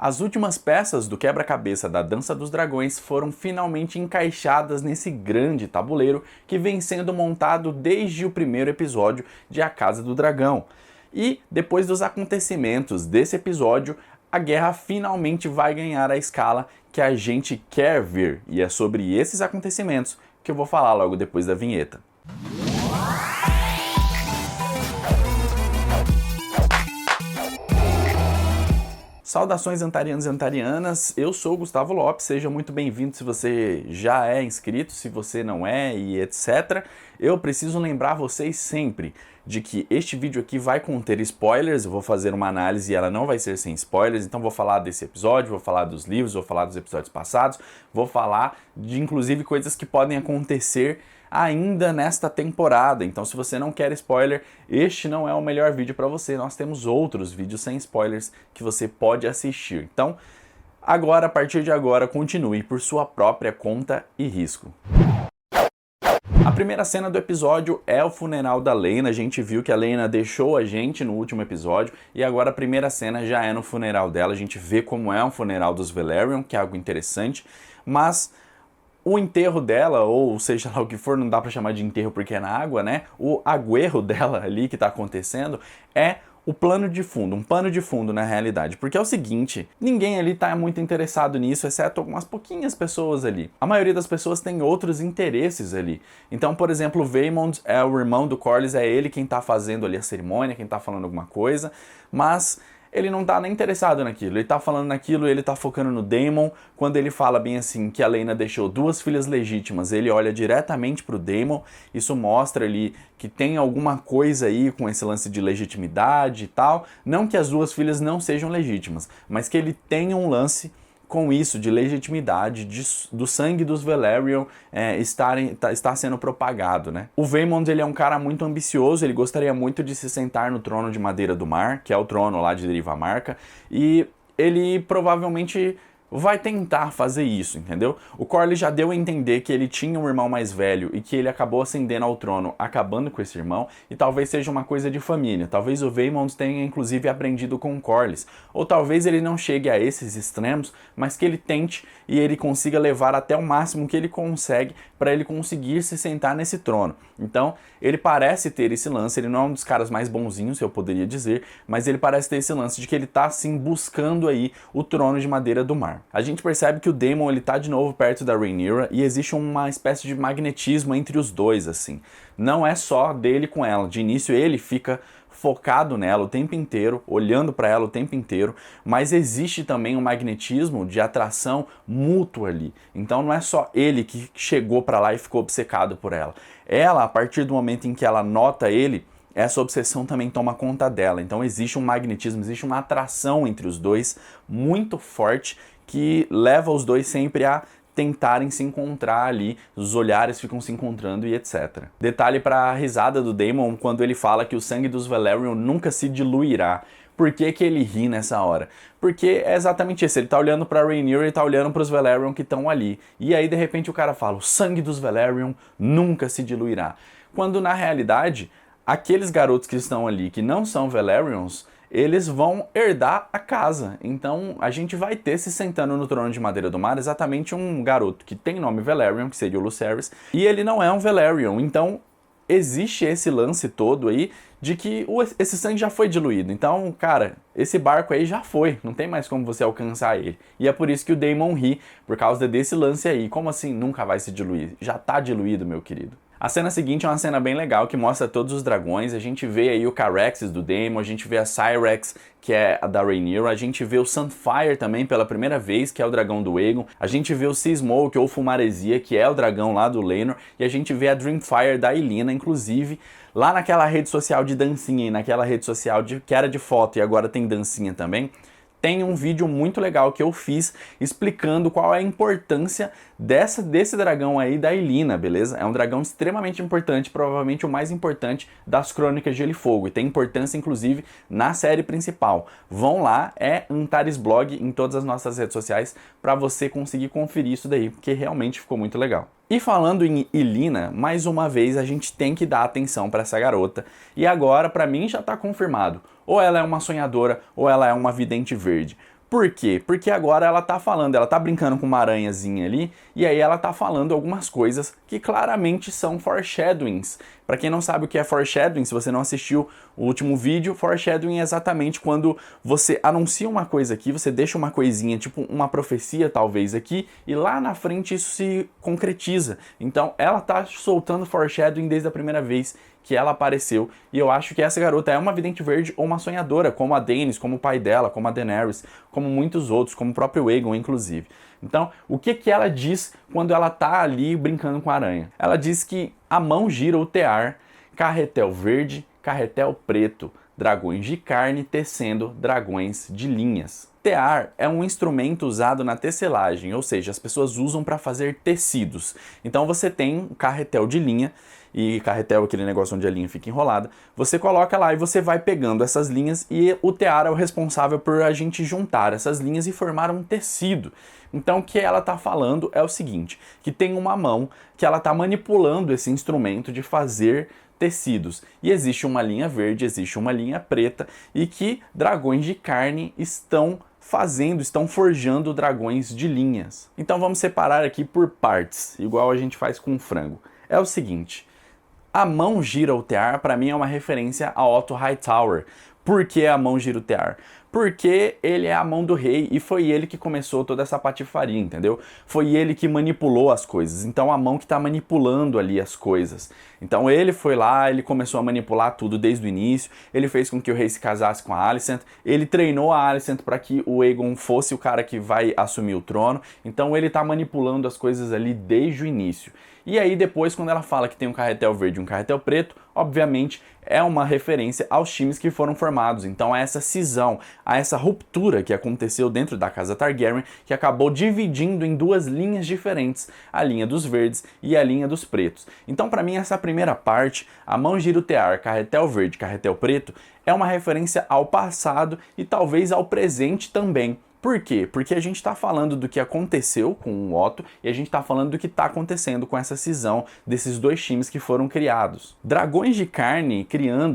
As últimas peças do quebra-cabeça da Dança dos Dragões foram finalmente encaixadas nesse grande tabuleiro que vem sendo montado desde o primeiro episódio de A Casa do Dragão. E depois dos acontecimentos desse episódio, a guerra finalmente vai ganhar a escala que a gente quer ver. E é sobre esses acontecimentos que eu vou falar logo depois da vinheta. Saudações antarianos e antarianas, eu sou o Gustavo Lopes, seja muito bem-vindo se você já é inscrito, se você não é e etc. Eu preciso lembrar vocês sempre de que este vídeo aqui vai conter spoilers, eu vou fazer uma análise e ela não vai ser sem spoilers, então vou falar desse episódio, vou falar dos livros, vou falar dos episódios passados, vou falar de inclusive coisas que podem acontecer ainda nesta temporada. Então, se você não quer spoiler, este não é o melhor vídeo para você. Nós temos outros vídeos sem spoilers que você pode assistir. Então, agora, a partir de agora, continue por sua própria conta e risco. A primeira cena do episódio é o funeral da Laena. A gente viu que a Laena deixou a gente no último episódio e agora a primeira cena já é no funeral dela. A gente vê como é um funeral dos Velaryon, que é algo interessante, mas o enterro dela, ou seja lá o que for, não dá pra chamar de enterro porque é na água, né? O aguerro dela ali que tá acontecendo é o plano de fundo, um pano de fundo na realidade. Porque é o seguinte, ninguém ali tá muito interessado nisso, exceto algumas pouquinhas pessoas ali. A maioria das pessoas tem outros interesses ali. Então, por exemplo, o Vaemond é o irmão do Corlys, é ele quem tá fazendo ali a cerimônia, quem tá falando alguma coisa, mas ele não tá nem interessado naquilo, ele tá falando naquilo, ele tá focando no Daemon. Quando ele fala bem assim que a Laena deixou duas filhas legítimas, ele olha diretamente pro Daemon. Isso mostra ali que tem alguma coisa aí com esse lance de legitimidade e tal. Não que as duas filhas não sejam legítimas, mas que ele tem um lance com isso, de legitimidade, do sangue dos Velaryon está sendo propagado, né? O Vaemond, ele é um cara muito ambicioso, ele gostaria muito de se sentar no trono de Madeira do Mar, que é o trono lá de Derivamarca, e ele provavelmente vai tentar fazer isso, entendeu? O Corlys já deu a entender que ele tinha um irmão mais velho e que ele acabou ascendendo ao trono, acabando com esse irmão, e talvez seja uma coisa de família. Talvez o Vaemond tenha inclusive aprendido com o Corlys, ou talvez ele não chegue a esses extremos, mas que ele tente e ele consiga levar até o máximo que ele consegue para ele conseguir se sentar nesse trono. Então, ele parece ter esse lance, ele não é um dos caras mais bonzinhos, eu poderia dizer, mas ele parece ter esse lance de que ele tá assim buscando aí o trono de Madeira do Mar. A gente percebe que o Daemon, ele tá de novo perto da Rhaenyra e existe uma espécie de magnetismo entre os dois, assim. Não é só dele com ela, de início ele fica focado nela o tempo inteiro, olhando para ela o tempo inteiro, mas existe também um magnetismo de atração mútua ali. Então não é só ele que chegou para lá e ficou obcecado por ela. Ela, a partir do momento em que ela nota ele, essa obsessão também toma conta dela. Então existe um magnetismo, existe uma atração entre os dois muito forte que leva os dois sempre a tentarem se encontrar ali, os olhares ficam se encontrando e etc. Detalhe para a risada do Daemon quando ele fala que o sangue dos Velaryon nunca se diluirá. Por que que ele ri nessa hora? Porque é exatamente isso, ele tá olhando pra Rhaenyra e tá olhando pros Velaryon que estão ali. E aí de repente o cara fala, o sangue dos Velaryon nunca se diluirá. Quando na realidade, aqueles garotos que estão ali, que não são Velaryons, eles vão herdar a casa. Então a gente vai ter se sentando no trono de Madeira do Mar exatamente um garoto que tem nome Velaryon, que seria o Lucerys, e ele não é um Velaryon. Então existe esse lance todo aí de que esse sangue já foi diluído. Então, cara, esse barco aí já foi, não tem mais como você alcançar ele. E é por isso que o Daemon ri, por causa desse lance aí. Como assim nunca vai se diluir? Já tá diluído, meu querido. A cena seguinte é uma cena bem legal que mostra todos os dragões. A gente vê aí o Caraxes do Daemon, a gente vê a Syrax, que é a da Rhaenyra, a gente vê o Sunfyre também pela primeira vez, que é o dragão do Aegon, a gente vê o Seasmoke ou Fumaresia, que é o dragão lá do Laenor, e a gente vê a Dreamfire da Elena, inclusive lá naquela rede social de dancinha e naquela rede social que era de foto e agora tem dancinha também. Tem um vídeo muito legal que eu fiz explicando qual é a importância desse dragão aí da Elena, beleza? É um dragão extremamente importante, provavelmente o mais importante das Crônicas de Gelo e Fogo, e tem importância inclusive na série principal. Vão lá, é Antares Blog em todas as nossas redes sociais para você conseguir conferir isso daí, porque realmente ficou muito legal. E falando em Elena, mais uma vez a gente tem que dar atenção para essa garota, e agora para mim já está confirmado. Ou ela é uma sonhadora, ou ela é uma vidente verde. Por quê? Porque agora ela tá falando, ela tá brincando com uma aranhazinha ali, e aí ela tá falando algumas coisas que claramente são foreshadowings. Pra quem não sabe o que é foreshadowing, se você não assistiu o último vídeo, foreshadowing é exatamente quando você anuncia uma coisa aqui, você deixa uma coisinha, tipo uma profecia talvez aqui, e lá na frente isso se concretiza. Então ela tá soltando foreshadowing desde a primeira vez que ela apareceu, e eu acho que essa garota é uma vidente verde ou uma sonhadora, como a Daenerys, como o pai dela, como a Daenerys, como muitos outros, como o próprio Aegon, inclusive. Então, o que que ela diz quando ela tá ali brincando com a aranha? Ela diz que a mão gira o tear, carretel verde, carretel preto, dragões de carne tecendo dragões de linhas. Tear é um instrumento usado na tecelagem, ou seja, as pessoas usam para fazer tecidos. Então você tem o carretel de linha, e carretel é aquele negócio onde a linha fica enrolada, você coloca lá e você vai pegando essas linhas e o tear é o responsável por a gente juntar essas linhas e formar um tecido. Então o que ela está falando é o seguinte, que tem uma mão que ela está manipulando esse instrumento de fazer tecidos. E existe uma linha verde, existe uma linha preta e que dragões de carne estão forjando dragões de linhas. Então vamos separar aqui por partes, igual a gente faz com frango. É o seguinte, a mão gira o tear, para mim é uma referência a Otto Hightower. Por que a mão gira o tear? Porque ele é a mão do rei e foi ele que começou toda essa patifaria, entendeu? Foi ele que manipulou as coisas, então a mão que está manipulando ali as coisas. Então ele foi lá, ele começou a manipular tudo desde o início, ele fez com que o rei se casasse com a Alicent, ele treinou a Alicent para que o Aegon fosse o cara que vai assumir o trono, então ele está manipulando as coisas ali desde o início. E aí depois, quando ela fala que tem um carretel verde e um carretel preto, obviamente é uma referência aos times que foram formados. Então a essa cisão, a essa ruptura que aconteceu dentro da casa Targaryen, que acabou dividindo em duas linhas diferentes, a linha dos verdes e a linha dos pretos. Então para mim essa primeira parte, a mão gira o tear, carretel verde, carretel preto, é uma referência ao passado e talvez ao presente também. Por quê? Porque a gente está falando do que aconteceu com o Otto e a gente está falando do que está acontecendo com essa cisão desses dois times que foram criados. Dragões de carne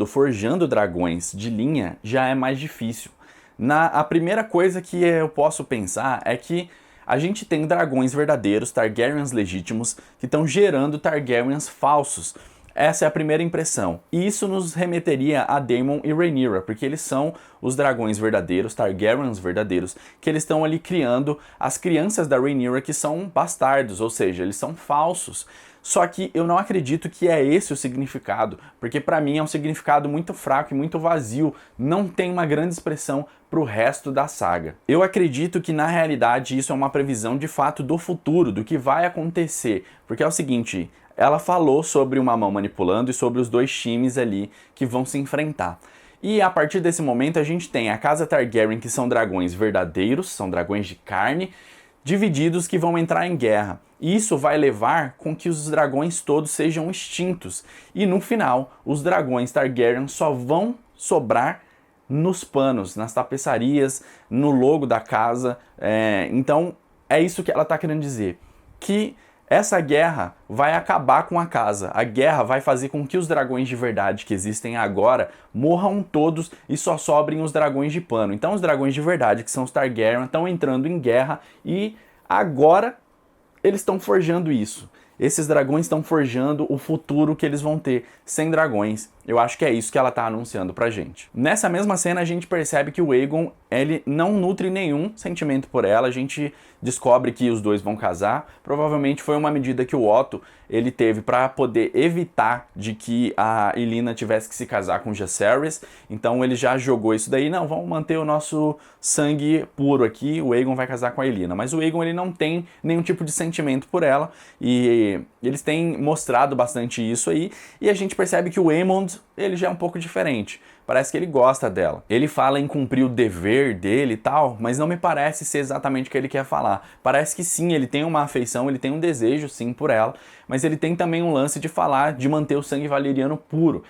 forjando dragões de linha já é mais difícil. A primeira coisa que eu posso pensar é que a gente tem dragões verdadeiros, Targaryens legítimos, que estão gerando Targaryens falsos. Essa é a primeira impressão. E isso nos remeteria a Daemon e Rhaenyra, porque eles são os dragões verdadeiros, Targaryens verdadeiros, que eles estão ali criando as crianças da Rhaenyra que são bastardos, ou seja, eles são falsos. Só que eu não acredito que é esse o significado, porque para mim é um significado muito fraco e muito vazio, não tem uma grande expressão para o resto da saga. Eu acredito que na realidade isso é uma previsão de fato do futuro, do que vai acontecer, porque é o seguinte, ela falou sobre uma mão manipulando e sobre os dois times ali que vão se enfrentar. E a partir desse momento a gente tem a casa Targaryen, que são dragões verdadeiros, são dragões de carne, divididos que vão entrar em guerra. E isso vai levar com que os dragões todos sejam extintos. E no final, os dragões Targaryen só vão sobrar nos panos, nas tapeçarias, no logo da casa. Então é isso que ela está querendo dizer. Que essa guerra vai acabar com a casa. A guerra vai fazer com que os dragões de verdade que existem agora morram todos e só sobrem os dragões de pano. Então os dragões de verdade, que são os Targaryen, estão entrando em guerra e agora eles estão forjando isso. Esses dragões estão forjando o futuro que eles vão ter sem dragões. Eu acho que é isso que ela está anunciando pra gente. Nessa mesma cena a gente percebe que o Aegon, ele não nutre nenhum sentimento por ela. A gente descobre que os dois vão casar. Provavelmente foi uma medida que o Otto ele teve para poder evitar de que a Elena tivesse que se casar com Jacaerys. Então ele já jogou isso daí. Não, vamos manter o nosso sangue puro aqui. O Aegon vai casar com a Elena. Mas o Aegon ele não tem nenhum tipo de sentimento por ela. E eles têm mostrado bastante isso aí. E a gente percebe que o Aemond ele já é um pouco diferente. Parece que ele gosta dela. Ele fala em cumprir o dever dele e tal, mas não me parece ser exatamente o que ele quer falar. Parece que sim, ele tem uma afeição, ele tem um desejo sim por ela, mas ele tem também um lance de falar de manter o sangue valeriano puro.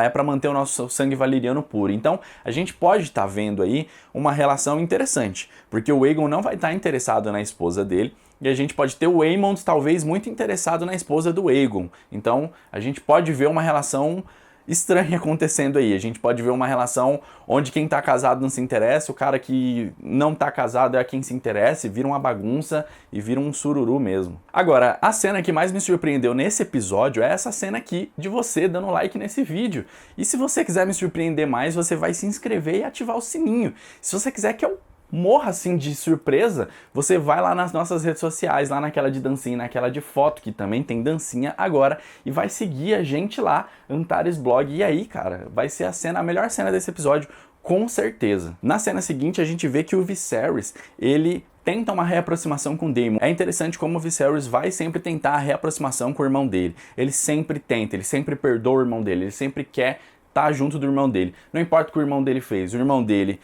É para manter o nosso sangue valeriano puro. Então, a gente pode estar vendo aí uma relação interessante, porque o Aegon não vai estar interessado na esposa dele, e a gente pode ter o Aemond talvez muito interessado na esposa do Aegon. Então, a gente pode ver uma relação estranha acontecendo aí. A gente pode ver uma relação onde quem tá casado não se interessa, o cara que não tá casado é quem se interessa, e vira uma bagunça e vira um sururu mesmo. Agora, a cena que mais me surpreendeu nesse episódio é essa cena aqui de você dando like nesse vídeo. E se você quiser me surpreender mais, você vai se inscrever e ativar o sininho. Se você quiser que eu morra assim de surpresa, você vai lá nas nossas redes sociais, lá naquela de dancinha, naquela de foto, que também tem dancinha agora, e vai seguir a gente lá, Antares Blog. E aí, cara, vai ser a melhor cena desse episódio, com certeza. Na cena seguinte, a gente vê que o Viserys, ele tenta uma reaproximação com o Daemon. É interessante como o Viserys vai sempre tentar a reaproximação com o irmão dele. Ele sempre tenta, ele sempre perdoa o irmão dele, ele sempre quer tá junto do irmão dele. Não importa o que o irmão dele fez. O irmão dele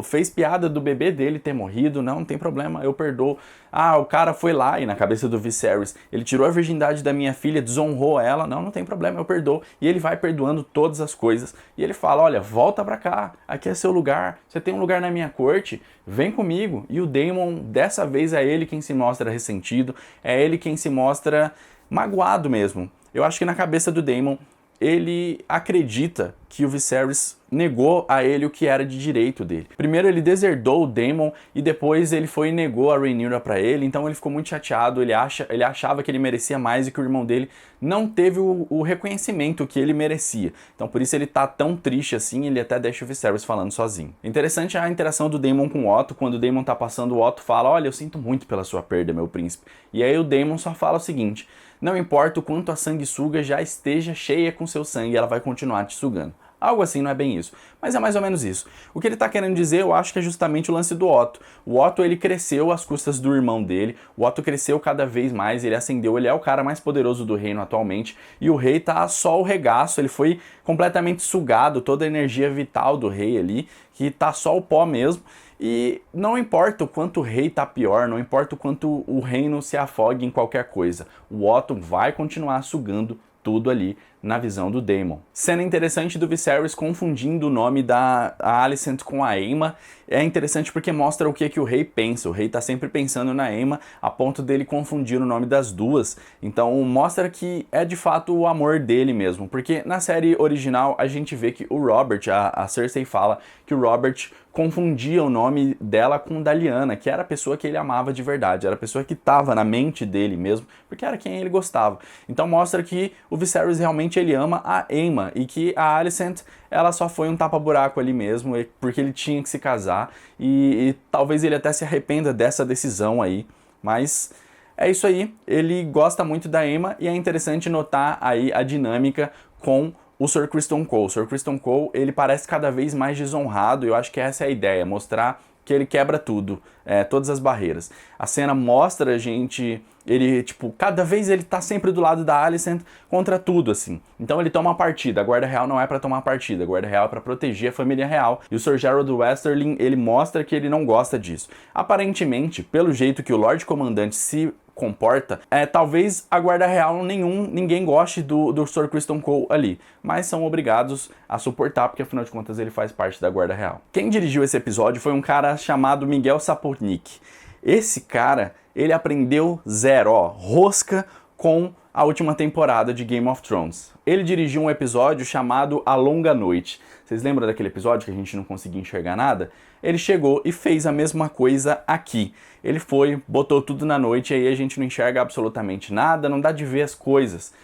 fez piada do bebê dele ter morrido, não tem problema, eu perdoo. Ah, o cara foi lá e na cabeça do Viserys, ele tirou a virgindade da minha filha, desonrou ela, não tem problema, eu perdoo. E ele vai perdoando todas as coisas. E ele fala, olha, volta pra cá, aqui é seu lugar, você tem um lugar na minha corte, vem comigo. E o Daemon, dessa vez, é ele quem se mostra ressentido, é ele quem se mostra magoado mesmo. Eu acho que na cabeça do Daemon, ele acredita que o Viserys negou a ele o que era de direito dele. Primeiro ele deserdou o Daemon e depois ele foi e negou a Rhaenyra pra ele, então ele ficou muito chateado, ele achava que ele merecia mais e que o irmão dele não teve o reconhecimento que ele merecia. Então por isso ele tá tão triste assim, ele até deixa o Viserys falando sozinho. Interessante a interação do Daemon com o Otto, quando o Daemon tá passando, o Otto fala, olha, eu sinto muito pela sua perda, meu príncipe. E aí o Daemon só fala o seguinte, não importa o quanto a sanguessuga já esteja cheia com seu sangue, ela vai continuar te sugando. Algo assim, não é bem isso, mas é mais ou menos isso. O que ele tá querendo dizer, eu acho que é justamente o lance do Otto. O Otto, ele cresceu às custas do irmão dele, o Otto cresceu cada vez mais, ele ascendeu, ele é o cara mais poderoso do reino atualmente, e o rei tá só o regaço, ele foi completamente sugado, toda a energia vital do rei ali, que tá só o pó mesmo. E não importa o quanto o rei tá pior, não importa o quanto o reino se afogue em qualquer coisa, o Otto vai continuar sugando tudo ali na visão do Daemon. Cena interessante do Viserys confundindo o nome da Alicent com a Aemma. É interessante porque mostra o que o rei pensa. O rei tá sempre pensando na Aemma, a ponto dele confundir o nome das duas. Então mostra que é de fato o amor dele mesmo. Porque na série original a gente vê que o Robert, a Cersei fala que o Robert confundia o nome dela com da Lyanna, que era a pessoa que ele amava de verdade, era a pessoa que estava na mente dele mesmo, porque era quem ele gostava. Então mostra que o Viserys realmente ele ama a Aemma e que a Alicent ela só foi um tapa-buraco ali mesmo, porque ele tinha que se casar e talvez ele até se arrependa dessa decisão aí, mas é isso aí, ele gosta muito da Aemma e é interessante notar aí a dinâmica com o Sir Criston Cole. O Sir Criston Cole, ele parece cada vez mais desonrado, e eu acho que essa é a ideia, mostrar que ele quebra tudo, todas as barreiras. A cena mostra a gente, ele, tipo, cada vez ele tá sempre do lado da Alicent contra tudo, assim. Então ele toma uma partida, a Guarda Real não é pra tomar partida, a Guarda Real é pra proteger a família real. E o Sir Gerald Westerling, ele mostra que ele não gosta disso. Aparentemente, pelo jeito que o Lorde Comandante se comporta, talvez a Guarda Real ninguém goste do Sir Criston Cole ali, mas são obrigados a suportar, porque afinal de contas ele faz parte da Guarda Real. Quem dirigiu esse episódio foi um cara chamado Miguel Sapochnik. Esse cara, ele aprendeu zero, rosca com a última temporada de Game of Thrones. Ele dirigiu um episódio chamado A Longa Noite. Vocês lembram daquele episódio que a gente não conseguia enxergar nada? Ele chegou e fez a mesma coisa aqui. Ele foi, botou tudo na noite e aí a gente não enxerga absolutamente nada, não dá de ver as coisas.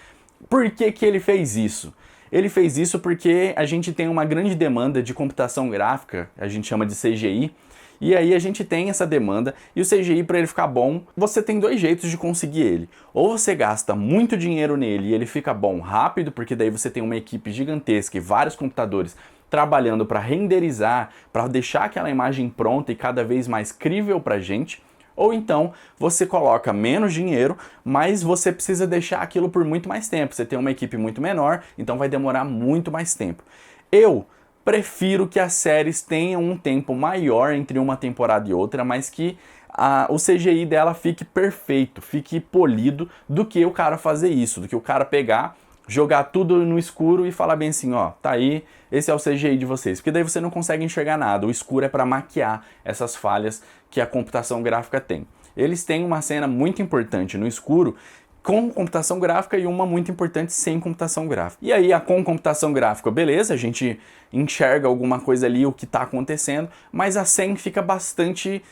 Por que que ele fez isso? Ele fez isso porque a gente tem uma grande demanda de computação gráfica, a gente chama de CGI, e aí a gente tem essa demanda, e o CGI, para ele ficar bom, você tem dois jeitos de conseguir ele. Ou você gasta muito dinheiro nele e ele fica bom rápido, porque daí você tem uma equipe gigantesca e vários computadores trabalhando para renderizar, para deixar aquela imagem pronta e cada vez mais crível pra gente. Ou então você coloca menos dinheiro, mas você precisa deixar aquilo por muito mais tempo. Você tem uma equipe muito menor, então vai demorar muito mais tempo. Eu prefiro que as séries tenham um tempo maior entre uma temporada e outra, mas que o CGI dela fique perfeito, fique polido, do que o cara fazer isso, do que o cara pegar, jogar tudo no escuro e falar bem assim, ó, tá aí, esse é o CGI de vocês. Porque daí você não consegue enxergar nada, o escuro é para maquiar essas falhas que a computação gráfica tem. Eles têm uma cena muito importante no escuro, com computação gráfica e uma muito importante sem computação gráfica. E aí a com computação gráfica, beleza, a gente enxerga alguma coisa ali, o que está acontecendo, mas a sem fica bastante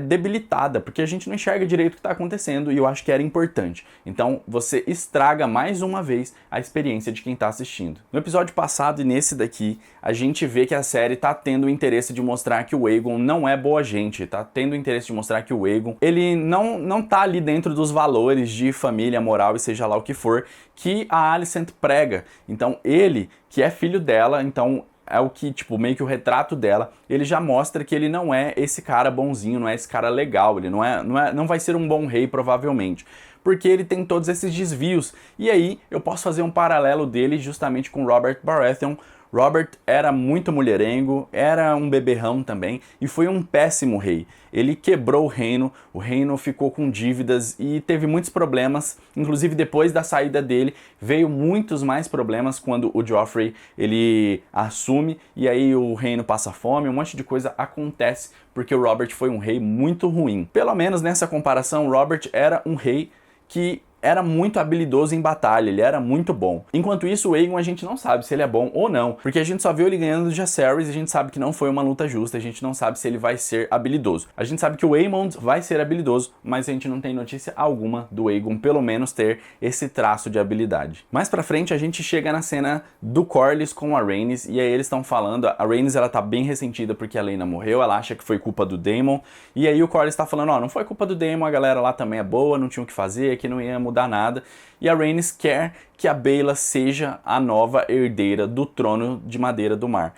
debilitada, porque a gente não enxerga direito o que está acontecendo e eu acho que era importante. Então você estraga mais uma vez a experiência de quem está assistindo. No episódio passado e nesse daqui, a gente vê que a série está tendo o interesse de mostrar que o Aegon não é boa gente, está tendo o interesse de mostrar que o Aegon, ele não tá ali dentro dos valores de família, moral e seja lá o que for, que a Alicent prega. Então ele, que é filho dela, então é o que, tipo, meio que o retrato dela, ele já mostra que ele não é esse cara bonzinho, não é esse cara legal, ele não vai ser um bom rei, provavelmente, porque ele tem todos esses desvios. E aí eu posso fazer um paralelo dele justamente com Robert Baratheon. Robert era muito mulherengo, era um beberrão também e foi um péssimo rei. Ele quebrou o reino ficou com dívidas e teve muitos problemas, inclusive depois da saída dele veio muitos mais problemas quando o Joffrey ele assume e aí o reino passa fome, um monte de coisa acontece porque o Robert foi um rei muito ruim. Pelo menos nessa comparação, Robert era um rei que era muito habilidoso em batalha, ele era muito bom. Enquanto isso, o Aegon a gente não sabe se ele é bom ou não, porque a gente só viu ele ganhando do Jaehaerys e a gente sabe que não foi uma luta justa, a gente não sabe se ele vai ser habilidoso. A gente sabe que o Aemond vai ser habilidoso, mas a gente não tem notícia alguma do Aegon pelo menos ter esse traço de habilidade. Mais pra frente a gente chega na cena do Corlys com a Rhaenys e aí eles estão falando, a Rhaenys ela tá bem ressentida porque a Laena morreu, ela acha que foi culpa do Daemon, e aí o Corlys tá falando, ó, não foi culpa do Daemon, a galera lá também é boa, não tinha o que fazer, aqui não ia mudar nada, e a Rhaenys quer que a Baela seja a nova herdeira do trono de madeira do mar,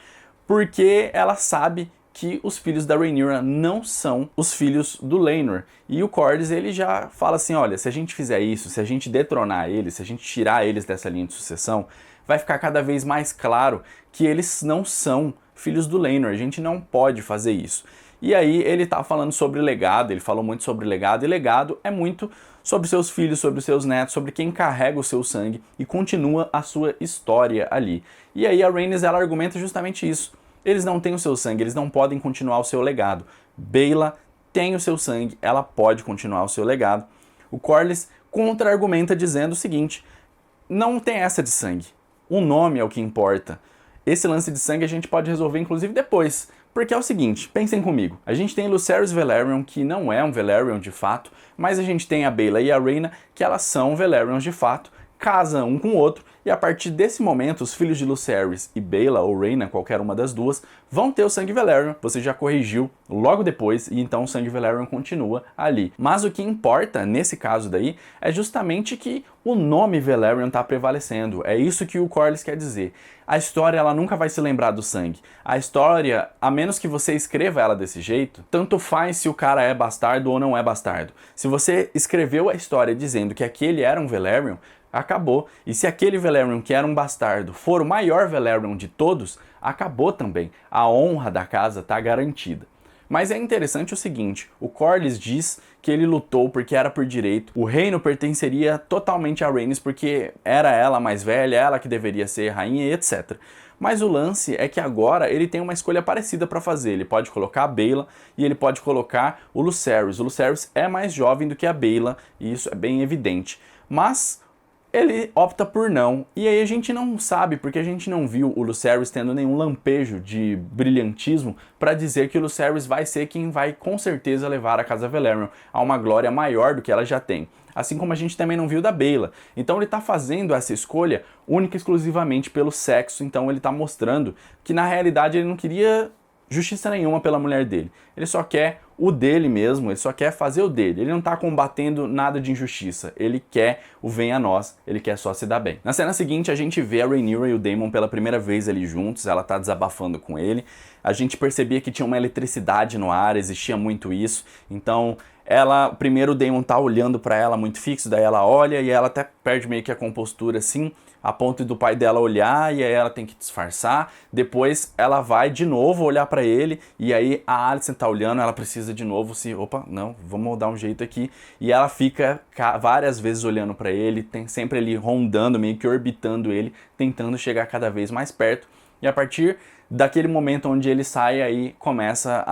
porque ela sabe que os filhos da Rhaenyra não são os filhos do Laenor, e o Corlys ele já fala assim, olha, se a gente fizer isso, se a gente detronar eles, se a gente tirar eles dessa linha de sucessão, vai ficar cada vez mais claro que eles não são filhos do Laenor, a gente não pode fazer isso. E aí ele tá falando sobre legado, ele falou muito sobre legado, e legado é muito sobre seus filhos, sobre seus netos, sobre quem carrega o seu sangue e continua a sua história ali. E aí a Rhaenys ela argumenta justamente isso. Eles não têm o seu sangue, eles não podem continuar o seu legado. Baela tem o seu sangue, ela pode continuar o seu legado. O Corlys contra-argumenta dizendo o seguinte, não tem essa de sangue, o nome é o que importa. Esse lance de sangue a gente pode resolver inclusive depois. Porque é o seguinte, pensem comigo, a gente tem Lucerys Velaryon, que não é um Velaryon de fato, mas a gente tem a Baela e a Rhaena, que elas são Velaryons de fato, casam um com o outro, e a partir desse momento, os filhos de Lucerys e Baela, ou Rhaena, qualquer uma das duas, vão ter o sangue Velaryon, você já corrigiu logo depois, e então o sangue Velaryon continua ali. Mas o que importa, nesse caso daí, é justamente que o nome Velaryon está prevalecendo, é isso que o Corlys quer dizer. A história ela nunca vai se lembrar do sangue. A história, a menos que você escreva ela desse jeito, tanto faz se o cara é bastardo ou não é bastardo. Se você escreveu a história dizendo que aquele era um Velaryon, acabou. E se aquele Velaryon que era um bastardo for o maior Velaryon de todos, acabou também. A honra da casa está garantida. Mas é interessante o seguinte, o Corlys diz que ele lutou porque era por direito, o reino pertenceria totalmente a Rhaenys porque era ela mais velha, ela que deveria ser rainha e etc. Mas o lance é que agora ele tem uma escolha parecida para fazer, ele pode colocar a Baela e ele pode colocar o Lucerys. O Lucerys é mais jovem do que a Baela e isso é bem evidente, mas ele opta por não, e aí a gente não sabe, porque a gente não viu o Lucerys tendo nenhum lampejo de brilhantismo para dizer que o Lucerys vai ser quem vai com certeza levar a Casa Velaryon a uma glória maior do que ela já tem. Assim como a gente também não viu da Baela. Então ele está fazendo essa escolha única e exclusivamente pelo sexo, então ele está mostrando que na realidade ele não queria justiça nenhuma pela mulher dele. Ele só quer o dele mesmo, ele só quer fazer o dele. Ele não tá combatendo nada de injustiça. Ele quer o venha a nós, ele quer só se dar bem. Na cena seguinte, a gente vê a Rhaenyra e o Daemon pela primeira vez ali juntos, ela tá desabafando com ele. A gente percebia que tinha uma eletricidade no ar, existia muito isso. Então, primeiro o Daemon tá olhando pra ela muito fixo, daí ela olha e ela até perde meio que a compostura assim, a ponto do pai dela olhar e aí ela tem que disfarçar. Depois ela vai de novo olhar pra ele e aí a Alicent tá olhando, ela precisa de novo opa, não, vamos dar um jeito aqui. E ela fica várias vezes olhando pra ele, tem sempre ele rondando, meio que orbitando ele, tentando chegar cada vez mais perto. E a partir daquele momento onde ele sai, aí começa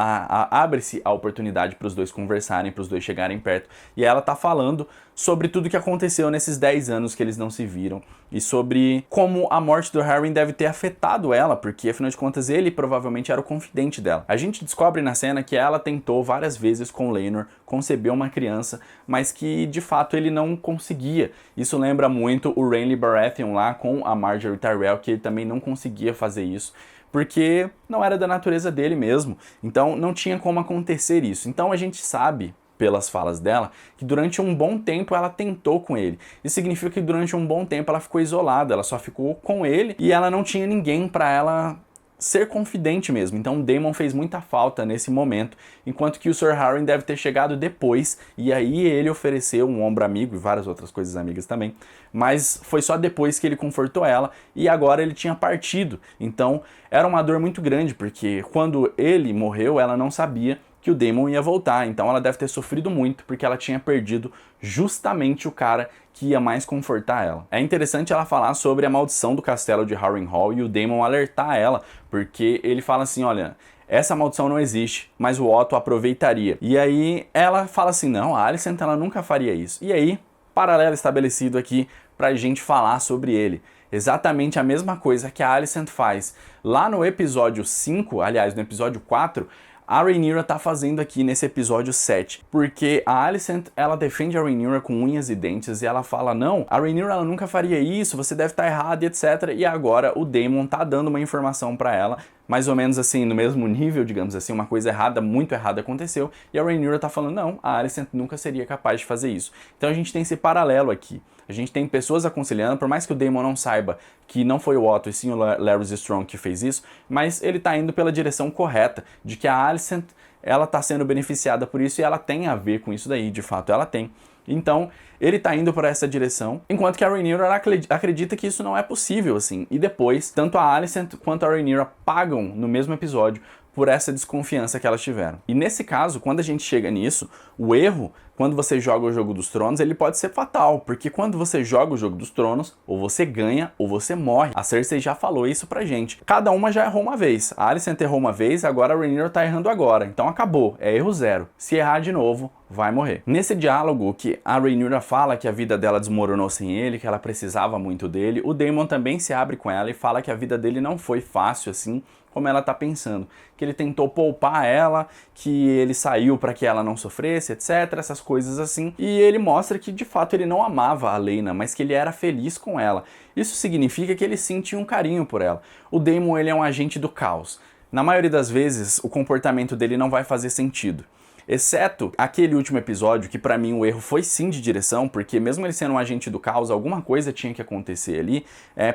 abre-se a oportunidade para os dois conversarem, para os dois chegarem perto. E ela tá falando sobre tudo que aconteceu nesses 10 anos que eles não se viram e sobre como a morte do Harry deve ter afetado ela, porque afinal de contas ele provavelmente era o confidente dela. A gente descobre na cena que ela tentou várias vezes com Laenor conceber uma criança, mas que de fato ele não conseguia. Isso lembra muito o Renly Baratheon lá com a Margaery Tyrell, que ele também não conseguia fazer isso, porque não era da natureza dele mesmo. Então não tinha como acontecer isso. Então a gente sabe, pelas falas dela, que durante um bom tempo ela tentou com ele. Isso significa que durante um bom tempo ela ficou isolada, ela só ficou com ele e ela não tinha ninguém para ela ser confidente mesmo. Então o Daemon fez muita falta nesse momento, enquanto que o Sir Harry deve ter chegado depois, e aí ele ofereceu um ombro amigo e várias outras coisas amigas também, mas foi só depois que ele confortou ela, e agora ele tinha partido. Então era uma dor muito grande, porque quando ele morreu, ela não sabia que o Daemon ia voltar, então ela deve ter sofrido muito, porque ela tinha perdido justamente o cara que ia mais confortar ela. É interessante ela falar sobre a maldição do castelo de Harrenhal e o Daemon alertar ela, porque ele fala assim, olha, essa maldição não existe, mas o Otto aproveitaria. E aí ela fala assim, não, a Alicent ela nunca faria isso. E aí, paralelo estabelecido aqui pra gente falar sobre ele. Exatamente a mesma coisa que a Alicent faz lá no episódio 5, aliás, no episódio 4, a Rhaenyra tá fazendo aqui nesse episódio 7, porque a Alicent, ela defende a Rhaenyra com unhas e dentes e ela fala, não, a Rhaenyra ela nunca faria isso, você deve estar errado e etc. E agora o Daemon tá dando uma informação pra ela, mais ou menos assim, no mesmo nível, digamos assim, uma coisa errada, muito errada aconteceu, e a Rhaenyra tá falando, não, a Alicent nunca seria capaz de fazer isso. Então a gente tem esse paralelo aqui. A gente tem pessoas aconselhando, por mais que o Daemon não saiba que não foi o Otto e sim o Larys Strong que fez isso, mas ele tá indo pela direção correta, de que a Alicent, ela tá sendo beneficiada por isso e ela tem a ver com isso daí, de fato ela tem. Então, ele tá indo para essa direção, enquanto que a Rhaenyra acredita que isso não é possível, assim. E depois, tanto a Alicent quanto a Rhaenyra pagam no mesmo episódio por essa desconfiança que elas tiveram. E nesse caso, quando a gente chega nisso, o erro, quando você joga o Jogo dos Tronos, ele pode ser fatal, porque quando você joga o Jogo dos Tronos, ou você ganha, ou você morre. A Cersei já falou isso pra gente. Cada uma já errou uma vez. A Alicent errou uma vez, agora a Rhaenyra tá errando agora. Então acabou, é erro zero. Se errar de novo, vai morrer. Nesse diálogo que a Rhaenyra fala que a vida dela desmoronou sem ele, que ela precisava muito dele, o Daemon também se abre com ela e fala que a vida dele não foi fácil assim, como ela tá pensando, que ele tentou poupar ela, que ele saiu para que ela não sofresse, etc, essas coisas assim, e ele mostra que de fato ele não amava a Laena, mas que ele era feliz com ela. Isso significa que ele sentia um carinho por ela. O Daemon, ele é um agente do caos. Na maioria das vezes, o comportamento dele não vai fazer sentido. Exceto aquele último episódio, que pra mim o erro foi sim de direção, porque mesmo ele sendo um agente do caos, alguma coisa tinha que acontecer ali,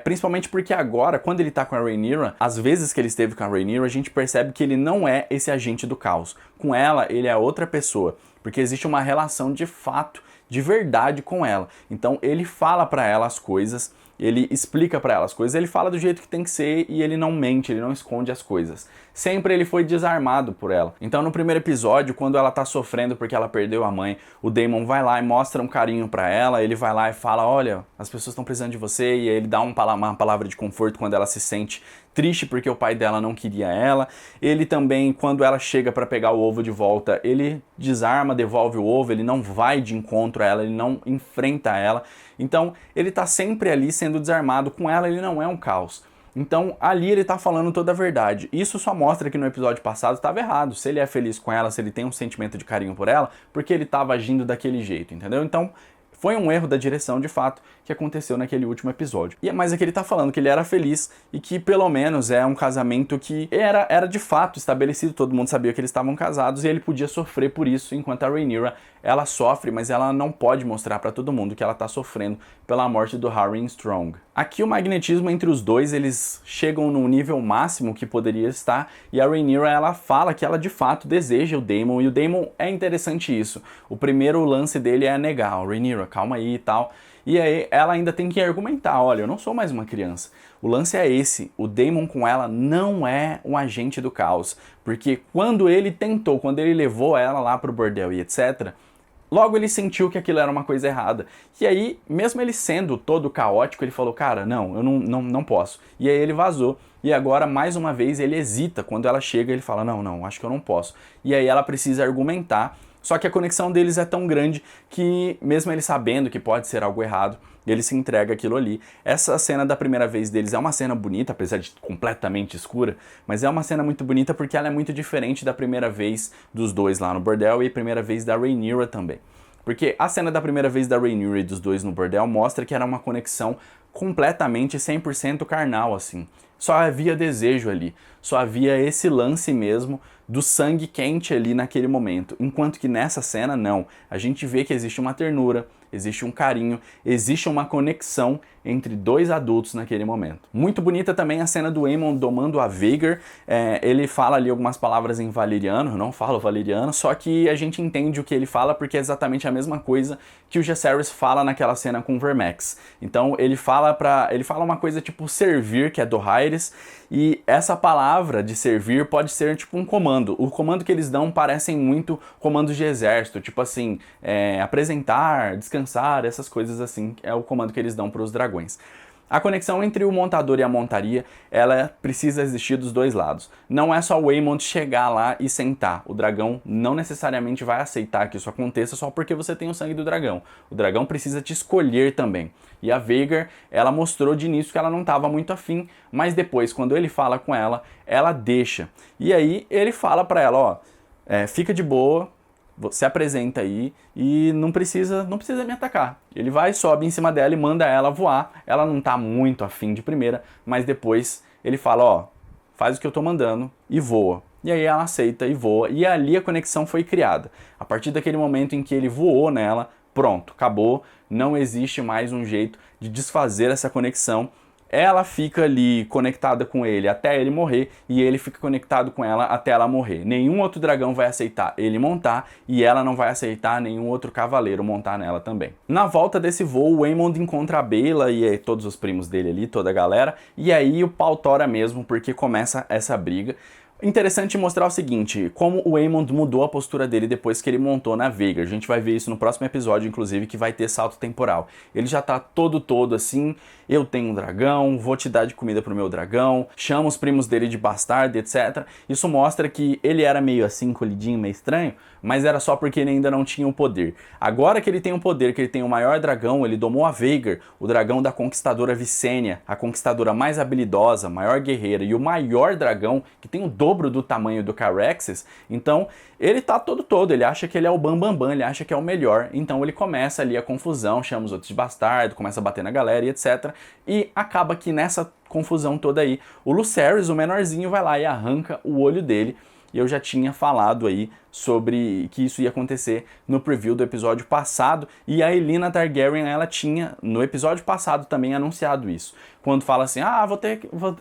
principalmente porque agora, quando ele tá com a Rhaenyra, às vezes que ele esteve com a Rhaenyra, a gente percebe que ele não é esse agente do caos. Com ela, ele é outra pessoa, porque existe uma relação de fato, de verdade com ela. Então ele fala pra ela as coisas, ele explica pra ela as coisas, ele fala do jeito que tem que ser e ele não mente, ele não esconde as coisas. Sempre ele foi desarmado por ela. Então no primeiro episódio, quando ela tá sofrendo porque ela perdeu a mãe, o Daemon vai lá e mostra um carinho pra ela, ele vai lá e fala, olha, as pessoas estão precisando de você, e aí ele dá uma palavra de conforto quando ela se sente triste porque o pai dela não queria ela. Ele também, quando ela chega pra pegar o ovo de volta, ele desarma, devolve o ovo, ele não vai de encontro a ela, ele não enfrenta ela. Então ele tá sempre ali sendo desarmado, com ela ele não é um caos. Então ali ele tá falando toda a verdade. Isso só mostra que no episódio passado estava errado. Se ele é feliz com ela, se ele tem um sentimento de carinho por ela, porque ele estava agindo daquele jeito, entendeu? Então foi um erro da direção, de fato, que aconteceu naquele último episódio. Mas aqui ele tá falando que ele era feliz e que pelo menos é um casamento que era de fato estabelecido, todo mundo sabia que eles estavam casados e ele podia sofrer por isso, enquanto a Rhaenyra, ela sofre, mas ela não pode mostrar pra todo mundo que ela tá sofrendo pela morte do Harry Strong. Aqui o magnetismo entre os dois, eles chegam no nível máximo que poderia estar, e a Rhaenyra, ela fala que ela de fato deseja o Daemon, e o Daemon é interessante isso. O primeiro lance dele é negar, Rhaenyra, calma aí e tal. E aí ela ainda tem que argumentar, olha, eu não sou mais uma criança. O lance é esse, o Daemon com ela não é um agente do caos. Porque quando ele tentou, quando ele levou ela lá pro bordel e etc., Logo ele sentiu que aquilo era uma coisa errada. E aí, mesmo ele sendo todo caótico, ele falou, cara, não, eu não posso. E aí ele vazou. E agora, mais uma vez, ele hesita. Quando ela chega, ele fala, não, acho que eu não posso. E aí ela precisa argumentar. Só que a conexão deles é tão grande que, mesmo ele sabendo que pode ser algo errado, ele se entrega aquilo ali. Essa cena da primeira vez deles é uma cena bonita, apesar de completamente escura, mas é uma cena muito bonita porque ela é muito diferente da primeira vez dos dois lá no bordel e a primeira vez da Rhaenyra também. Porque a cena da primeira vez da Rhaenyra e dos dois no bordel mostra que era uma conexão completamente 100% carnal, assim. Só havia desejo ali, só havia esse lance mesmo do sangue quente ali naquele momento. Enquanto que nessa cena, não. A gente vê que existe uma ternura, existe um carinho, existe uma conexão entre dois adultos naquele momento. Muito bonita também a cena do Aemon domando a Vhagar. Ele fala ali algumas palavras em valeriano, eu não falo valeriano, só que a gente entende o que ele fala porque é exatamente a mesma coisa que o Jacaerys fala naquela cena com o Vermax. Então ele fala uma coisa tipo servir, que é do Dohaeris, e essa palavra de servir pode ser tipo um comando. O comando que eles dão parecem muito comandos de exército, tipo assim, apresentar, descansar, essas coisas assim, é o comando que eles dão para os dragões. A conexão entre o montador e a montaria, ela precisa existir dos dois lados. Não é só o Aemond chegar lá e sentar. O dragão não necessariamente vai aceitar que isso aconteça só porque você tem o sangue do dragão. O dragão precisa te escolher também. E a Vhagar, ela mostrou de início que ela não estava muito afim, mas depois, quando ele fala com ela, ela deixa. E aí ele fala para ela, ó, fica de boa, se apresenta aí e não precisa me atacar. Ele vai, sobe em cima dela e manda ela voar. Ela não tá muito afim de primeira, mas depois ele fala, ó, faz o que eu tô mandando e voa. E aí ela aceita e voa, e ali a conexão foi criada. A partir daquele momento em que ele voou nela, pronto, acabou, não existe mais um jeito de desfazer essa conexão. Ela fica ali conectada com ele até ele morrer e ele fica conectado com ela até ela morrer. Nenhum outro dragão vai aceitar ele montar e ela não vai aceitar nenhum outro cavaleiro montar nela também. Na volta desse voo, o Aemond encontra a Baela e todos os primos dele ali, toda a galera, e aí o pau tora mesmo porque começa essa briga. Interessante mostrar o seguinte, como o Aemond mudou a postura dele depois que ele montou na Vhagar. A gente vai ver isso no próximo episódio, inclusive, que vai ter salto temporal. Ele já tá todo assim, eu tenho um dragão, vou te dar de comida pro meu dragão, chama os primos dele de bastardo, etc. Isso mostra que ele era meio assim, encolhidinho, meio estranho, mas era só porque ele ainda não tinha o poder. Agora que ele tem o poder, que ele tem o maior dragão, ele domou a Vhagar, o dragão da conquistadora Visenya, a conquistadora mais habilidosa, maior guerreira e o maior dragão, que tem o dobro do tamanho do Caraxes, então ele tá todo, ele acha que ele é o bambambam, ele acha que é o melhor, então ele começa ali a confusão, chama os outros de bastardo, começa a bater na galera e etc. E acaba que nessa confusão toda aí, o Lucerys, o menorzinho, vai lá e arranca o olho dele. E eu já tinha falado aí sobre que isso ia acontecer no preview do episódio passado. E a Aelina Targaryen, ela tinha, no episódio passado, também anunciado isso. Quando fala assim,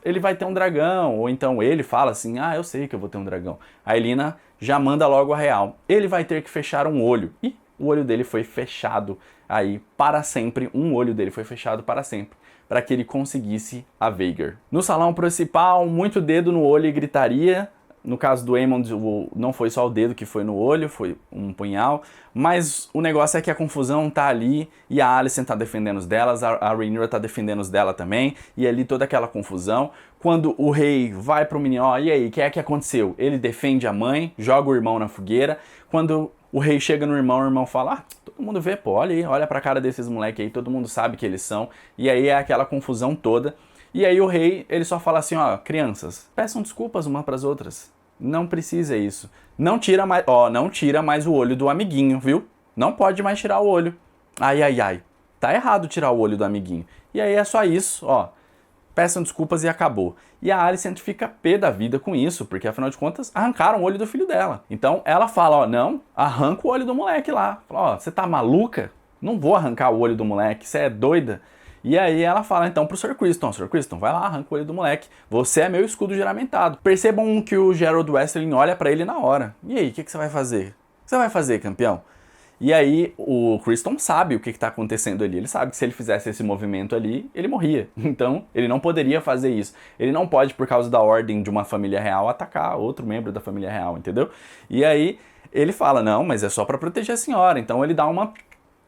ele vai ter um dragão. Ou então ele fala assim, eu sei que eu vou ter um dragão. A Aelina já manda logo a real. Ele vai ter que fechar um olho. E o olho dele foi fechado aí para sempre. Um olho dele foi fechado para sempre, para que ele conseguisse a Vhagar. No salão principal, muito dedo no olho e gritaria. No caso do Aemond, não foi só o dedo que foi no olho, foi um punhal. Mas o negócio é que a confusão tá ali e a Alicent tá defendendo os delas, a Rhaenyra tá defendendo os dela também. E ali toda aquela confusão. Quando o rei vai pro menino, e aí, o que é que aconteceu? Ele defende a mãe, joga o irmão na fogueira. Quando o rei chega no irmão, o irmão fala, todo mundo vê, pô, olha aí, olha pra cara desses moleques aí, todo mundo sabe que eles são. E aí é aquela confusão toda. E aí o rei, ele só fala assim, crianças, peçam desculpas umas pras outras. Não precisa isso. Não tira mais o olho do amiguinho, viu? Não pode mais tirar o olho. Ai. Tá errado tirar o olho do amiguinho. E aí é só isso, peçam desculpas e acabou. E a Alicent fica pé da vida com isso, porque afinal de contas arrancaram o olho do filho dela. Então ela fala, não, arranca o olho do moleque lá. Fala, você tá maluca? Não vou arrancar o olho do moleque, você é doida? E aí ela fala então pro Sir Criston, vai lá, arranca o olho do moleque, você é meu escudo juramentado. Percebam que o Gerald Westerling olha pra ele na hora. E aí, o que você vai fazer? O que você vai fazer, campeão? E aí o Criston sabe o que está acontecendo ali. Ele sabe que se ele fizesse esse movimento ali, ele morria. Então ele não poderia fazer isso. Ele não pode, por causa da ordem de uma família real, atacar outro membro da família real, entendeu? E aí ele fala, não, mas é só para proteger a senhora. Então ele dá uma...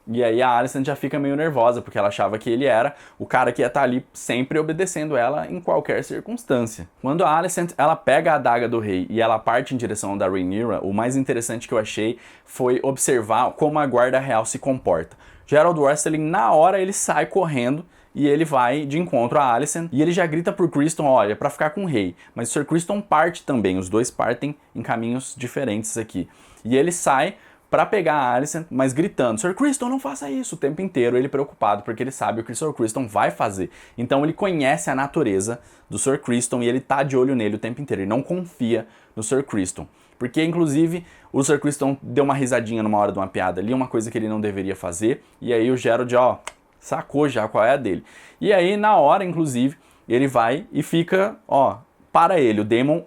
E aí a Alicent já fica meio nervosa, porque ela achava que ele era o cara que ia estar ali sempre obedecendo ela em qualquer circunstância. Quando a Alicent, ela pega a adaga do rei e ela parte em direção da Rhaenyra, o mais interessante que eu achei foi observar como a guarda real se comporta. Gerald Westerling, na hora, ele sai correndo e ele vai de encontro a Alicent e ele já grita pro Criston, olha, pra ficar com o rei. Mas o Sir Criston parte também, os dois partem em caminhos diferentes aqui. E ele sai pra pegar a Alicent, mas gritando, Sir Criston, não faça isso, o tempo inteiro, ele preocupado, porque ele sabe o que o Sir Criston vai fazer. Então ele conhece a natureza do Sir Criston e ele tá de olho nele o tempo inteiro, ele não confia no Sir Criston. Porque, inclusive, o Sir Criston deu uma risadinha numa hora de uma piada ali, uma coisa que ele não deveria fazer, e aí o Gerald, ó, sacou já qual é a dele. E aí, na hora, inclusive, ele vai e fica, ó, para ele, o Daemon,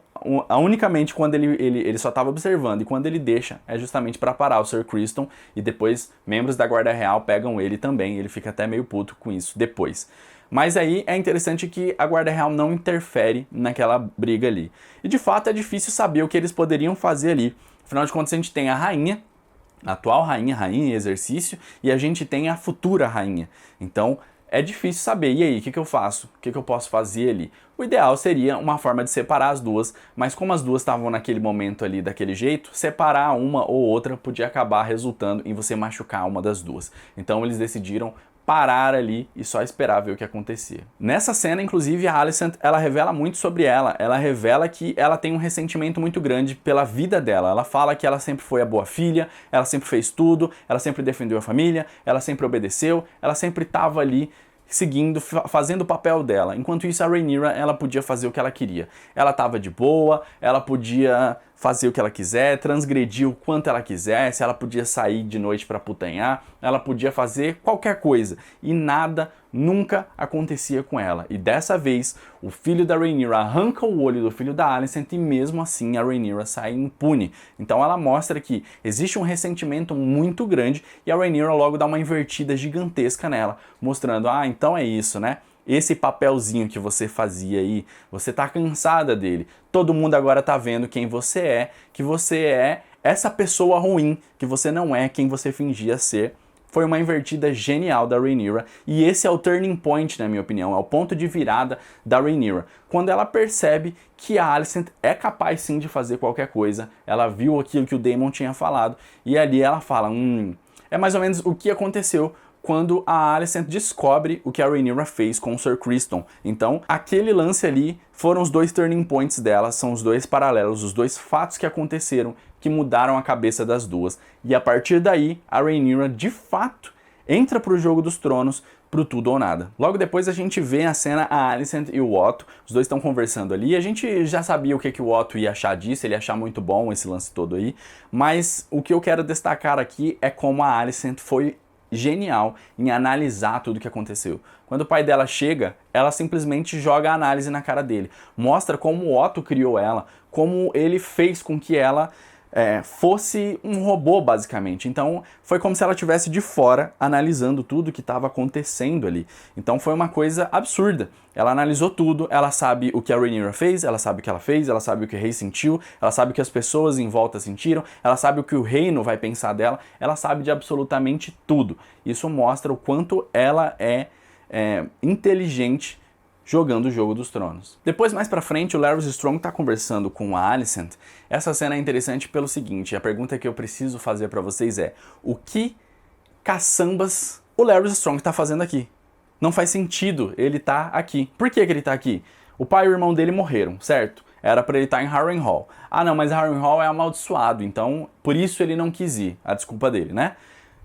unicamente quando ele só estava observando, e quando ele deixa, é justamente para parar o Sir Criston, e depois membros da Guarda Real pegam ele também, ele fica até meio puto com isso depois. Mas aí é interessante que a Guarda Real não interfere naquela briga ali. E de fato é difícil saber o que eles poderiam fazer ali. Afinal de contas a gente tem a rainha, a atual rainha em exercício, e a gente tem a futura rainha. Então é difícil saber, e aí, o que eu faço? O que eu posso fazer ali? O ideal seria uma forma de separar as duas, mas como as duas estavam naquele momento ali daquele jeito, separar uma ou outra podia acabar resultando em você machucar uma das duas. Então eles decidiram parar ali e só esperar ver o que acontecia. Nessa cena, inclusive, a Alicent, ela revela muito sobre ela. Ela revela que ela tem um ressentimento muito grande pela vida dela. Ela fala que ela sempre foi a boa filha, ela sempre fez tudo, ela sempre defendeu a família, ela sempre obedeceu, ela sempre estava ali seguindo, fazendo o papel dela. Enquanto isso, a Rhaenyra, ela podia fazer o que ela queria. Ela estava de boa, ela podia fazer o que ela quiser, transgredir o quanto ela quisesse, ela podia sair de noite para putanhar, ela podia fazer qualquer coisa. E nada nunca acontecia com ela. E dessa vez, o filho da Rhaenyra arranca o olho do filho da Alicent e mesmo assim a Rhaenyra sai impune. Então ela mostra que existe um ressentimento muito grande e a Rhaenyra logo dá uma invertida gigantesca nela, mostrando, ah, então é isso, né? Esse papelzinho que você fazia aí, você tá cansada dele. Todo mundo agora tá vendo quem você é, que você é essa pessoa ruim, que você não é quem você fingia ser. Foi uma invertida genial da Rhaenyra e esse é o turning point, na minha opinião, é o ponto de virada da Rhaenyra. Quando ela percebe que a Alicent é capaz sim de fazer qualquer coisa, ela viu aquilo que o Daemon tinha falado e ali ela fala, é mais ou menos o que aconteceu quando a Alicent descobre o que a Rhaenyra fez com o Sir Criston. Então, aquele lance ali foram os dois turning points dela, são os dois paralelos, os dois fatos que aconteceram que mudaram a cabeça das duas. E a partir daí, a Rhaenyra, de fato, entra pro jogo dos tronos, pro tudo ou nada. Logo depois a gente vê a cena, a Alicent e o Otto, os dois estão conversando ali, e a gente já sabia o que o Otto ia achar disso, ele ia achar muito bom esse lance todo aí, mas o que eu quero destacar aqui é como a Alicent foi genial em analisar tudo o que aconteceu. Quando o pai dela chega, ela simplesmente joga a análise na cara dele. Mostra como o Otto criou ela, como ele fez com que ela fosse um robô, basicamente. Então, foi como se ela estivesse de fora, analisando tudo que estava acontecendo ali. Então, foi uma coisa absurda. Ela analisou tudo, ela sabe o que a Rhaenyra fez, ela sabe o que ela fez, ela sabe o que o rei sentiu, ela sabe o que as pessoas em volta sentiram, ela sabe o que o reino vai pensar dela, ela sabe de absolutamente tudo. Isso mostra o quanto ela é inteligente jogando o Jogo dos Tronos. Depois, mais pra frente, o Larys Strong tá conversando com a Alicent. Essa cena é interessante pelo seguinte, a pergunta que eu preciso fazer pra vocês é, o que caçambas o Larys Strong tá fazendo aqui? Não faz sentido ele tá aqui. Por que ele tá aqui? O pai e o irmão dele morreram, certo? Era pra ele estar em Harrenhal. Ah não, mas Harrenhal é amaldiçoado, então por isso ele não quis ir, a desculpa dele, né?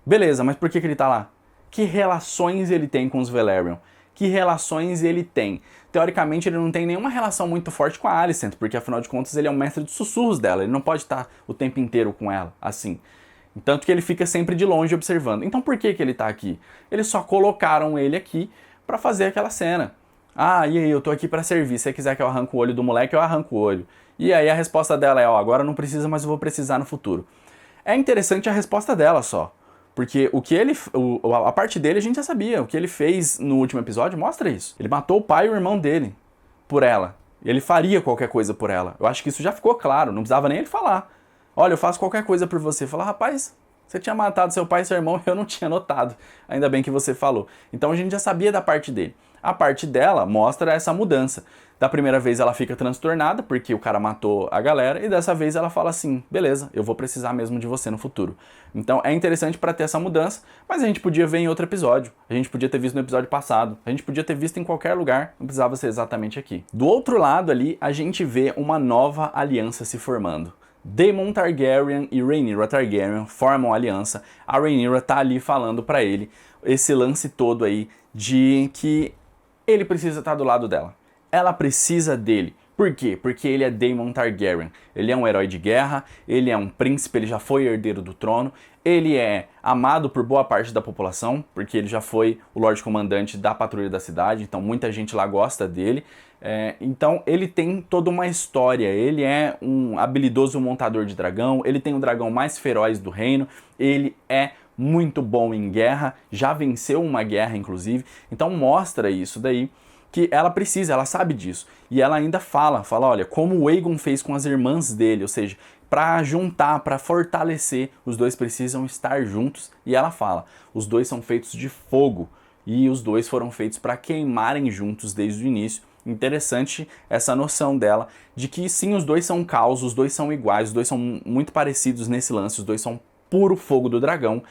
Beleza, mas por que ele tá lá? Que relações ele tem com os Velaryon? Que relações ele tem? Teoricamente ele não tem nenhuma relação muito forte com a Alicent, porque afinal de contas ele é um mestre de sussurros dela, ele não pode estar o tempo inteiro com ela, assim. Tanto que ele fica sempre de longe observando. Então por que ele tá aqui? Eles só colocaram ele aqui pra fazer aquela cena. Ah, e aí, eu tô aqui pra servir, se você quiser que eu arranque o olho do moleque, eu arranco o olho. E aí a resposta dela é, ó, agora não precisa, mas eu vou precisar no futuro. É interessante a resposta dela só. Porque o que ele, a parte dele a gente já sabia, o que ele fez no último episódio mostra isso. Ele matou o pai e o irmão dele por ela. Ele faria qualquer coisa por ela. Eu acho que isso já ficou claro, não precisava nem ele falar. Olha, eu faço qualquer coisa por você. Falar, rapaz, você tinha matado seu pai e seu irmão, eu não tinha notado. Ainda bem que você falou. Então a gente já sabia da parte dele. A parte dela mostra essa mudança. Da primeira vez ela fica transtornada, porque o cara matou a galera, e dessa vez ela fala assim, beleza, eu vou precisar mesmo de você no futuro. Então é interessante para ter essa mudança, mas a gente podia ver em outro episódio, a gente podia ter visto no episódio passado, a gente podia ter visto em qualquer lugar, não precisava ser exatamente aqui. Do outro lado ali, a gente vê uma nova aliança se formando. Daemon Targaryen e Rhaenyra Targaryen formam aliança. A Rhaenyra tá ali falando pra ele esse lance todo aí de que ele precisa estar do lado dela. Ela precisa dele. Por quê? Porque ele é Daemon Targaryen. Ele é um herói de guerra, ele é um príncipe, ele já foi herdeiro do trono, ele é amado por boa parte da população, porque ele já foi o Lorde Comandante da Patrulha da Cidade, então muita gente lá gosta dele. Então ele tem toda uma história, ele é um habilidoso montador de dragão, ele tem o dragão mais feroz do reino, ele é muito bom em guerra, já venceu uma guerra inclusive, então mostra isso daí. Que ela precisa, ela sabe disso. E ela ainda fala, olha, como o Aegon fez com as irmãs dele, ou seja, para juntar, para fortalecer, os dois precisam estar juntos. E ela fala, os dois são feitos de fogo e os dois foram feitos para queimarem juntos desde o início. Interessante essa noção dela de que sim, os dois são caos, os dois são iguais, os dois são muito parecidos nesse lance, os dois são puro fogo do dragão.